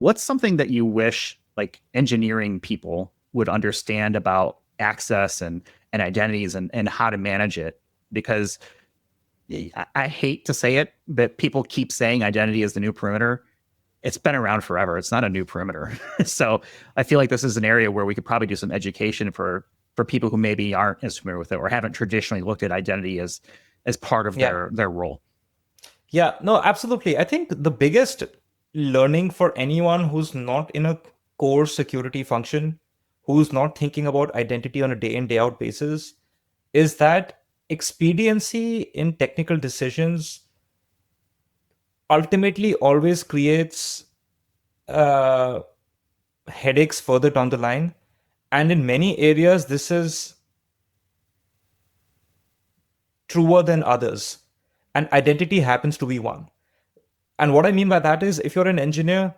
What's something that you wish like engineering people would understand about access and identities and how to manage it? Because I hate to say it, but people keep saying identity is the new perimeter. It's been around forever. It's not a new perimeter. So I feel like this is an area where we could probably do some education for people who maybe aren't as familiar with it or haven't traditionally looked at identity as part of Yeah. their role. Yeah, no, absolutely. I think the biggest learning for anyone who's not in a core security function, who's not thinking about identity on a day in, day out basis, is that expediency in technical decisions ultimately always creates uh, headaches further down the line. And in many areas, this is truer than others. And identity happens to be one. And what I mean by that is, if you're an engineer,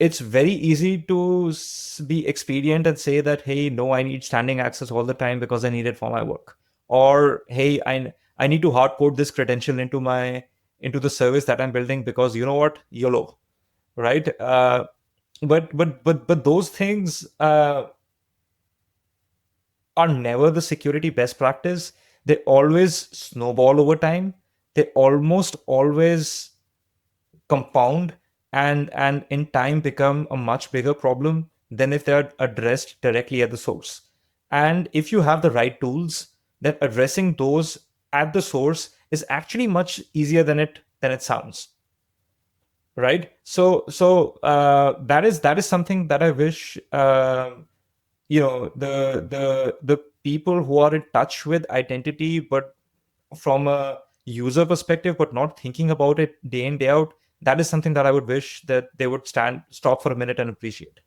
it's very easy to be expedient and say that, hey, no, I need standing access all the time because I need it for my work. Or, hey, I need to hard code this credential into the service that I'm building because you know what? YOLO, right? But those things are never the security best practice. They always snowball over time. They almost always compound and in time become a much bigger problem than if they're addressed directly at the source. And if you have the right tools, then addressing those at the source is actually much easier than it sounds, right? So that is something that I wish the people who are in touch with identity but from a user perspective but not thinking about it day in day out, that is something that I would wish that they would stop for a minute and appreciate.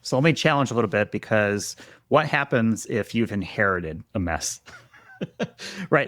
So let me challenge a little bit because what happens if you've inherited a mess? Right.